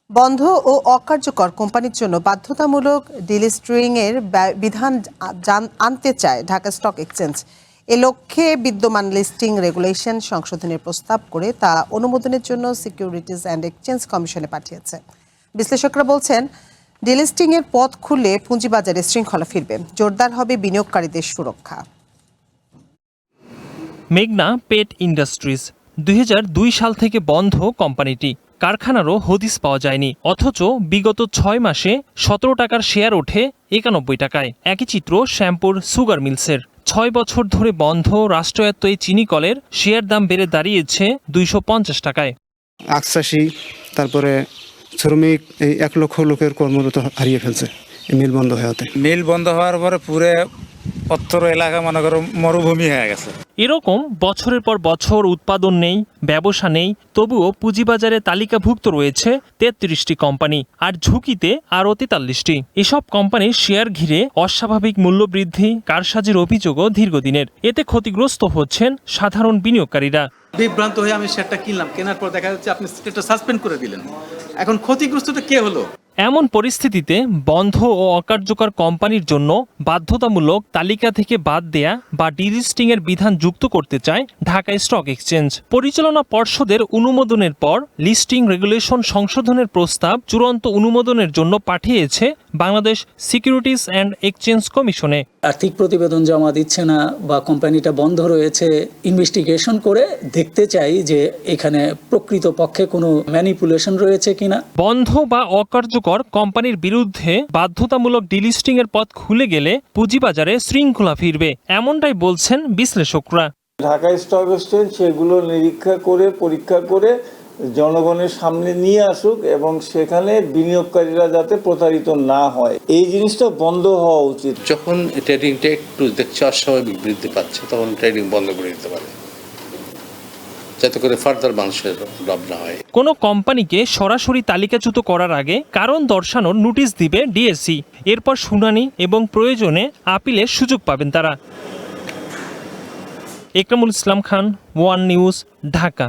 বন্ধ ও অকার্যকর কোম্পানির জন্য বাধ্যতামূলক ডিলিস্টারিং এর বিধান আনতে চায় ঢাকা স্টক এক্সচেঞ্জ। এ লক্ষ্যে বিদ্যমান লিস্টিং রেগুলেশন সংশোধনের প্রস্তাব করে তা অনুমোদনের জন্য সিকিউরিটিজ অ্যান্ড এক্সচেঞ্জ কমিশনে পাঠিয়েছে। বিশ্লেষকরা বলছেন, ডিলিস্টিং এর পথ খুললে পুঁজিবাজারে শৃঙ্খলা ফিরবে, জোরদার হবে বিনিয়োগকারীদের সুরক্ষা। মেঘনা পেট ইন্ডাস্ট্রিজ 2002 সাল থেকে বন্ধ কোম্পানিটি। কারখানারও হদিস পাওয়া যায়নি, অথচ বিগত 6 মাসে 17 টাকার শেয়ার ওঠে 91 টাকায়। একই চিত্র শ্যামপুর সুগার মিলসের। 6 বছর ধরে বন্ধ রাষ্ট্রায়ত্ত এই চিনি কলের শেয়ার দাম বেড়ে দাঁড়িয়েছে 250 টাকায়। আখচাষি, তারপরে শ্রমিক, এই 1 লক্ষ লোকের কর্মরত হারিয়ে ফেলছে মিল বন্ধ হওয়াতে। মিল বন্ধ হওয়ার পরে পুরো অত্তর এলাকা মনে করো মরুভূমি হয়ে গেছে। এরকম বছরের পর বছর উৎপাদন নেই, ব্যবসা নেই, তবুও পুঁজিবাজারে তালিকাভুক্ত রয়েছে 33টি কোম্পানি, আর ঝুঁকিতে আরও 43টি। এসব কোম্পানির শেয়ার ঘিরে অস্বাভাবিক মূল্যবৃদ্ধি, কারসাজির অভিযোগও দীর্ঘদিনের। এতে ক্ষতিগ্রস্ত হচ্ছেন সাধারণ বিনিয়োগকারীরা। বিভ্রান্ত হয়ে আমি শেয়ারটা কিনলাম, কেনার পর দেখা যাচ্ছে আপনি সেটা সাসপেন্ড করে দিলেন। এখন ক্ষতিগ্রস্তটা কে হলো? এমন পরিস্থিতিতে বন্ধ ও অকার্যকর কোম্পানির জন্য বাধ্যতামূলক তালিকা থেকে বাদ দেয়া বা ডিলিস্টিং এর বিধান যুক্ত করতে চায় ঢাকা স্টক এক্সচেঞ্জ। পরিচালনা পর্ষদের অনুমোদনের পর লিস্টিং রেগুলেশন সংশোধনের প্রস্তাব চূড়ান্ত অনুমোদনের জন্য পাঠিয়েছে বাংলাদেশ সিকিউরিটিজ অ্যান্ড এক্সচেঞ্জ কমিশনে। আর্থিক প্রতিবেদন জমা দিচ্ছে না বা কোম্পানিটা বন্ধ রয়েছে, ইনভেস্টিগেশন করে দেখতে চাই যে এখানে প্রকৃত পক্ষে কোনো ম্যানিপুলেশন রয়েছে কিনা। বন্ধ বা অকার্যকর কোম্পানির বিরুদ্ধে বাধ্যতামূলক ডিলিস্টিং এর পথ খুলে গেলে পুঁজিবাজারে শৃঙ্খলা ফিরবে, এমনটাই বলছেন বিশ্লেষকরা। ঢাকা স্টক এক্সচেঞ্জ সেগুলো পরীক্ষা করে জনগণের সামনে নিয়ে আসুক এবং সেখানে বিনিয়োগকারীরা যাতে প্রতারিত না হয়, এই জিনিসটা বন্ধ হওয়া উচিত। যখন ট্রেডিংটা একটু দেখছে অস্বাভাবিক বৃদ্ধি পাচ্ছে, তখন ট্রেডিং বন্ধ করে দিতে পারে, যাতে করে ফার্দার মানুষের লাভ না হয়। কোনো কোম্পানিকে সরাসরি তালিকাচ্যুত করার আগে কারণ দর্শানোর নোটিশ দিবে ডিএসই। এরপর শুনানি এবং প্রয়োজনে আপিলের সুযোগ পাবেন তারা। Ekramul Islam Khan, one news, Dhaka.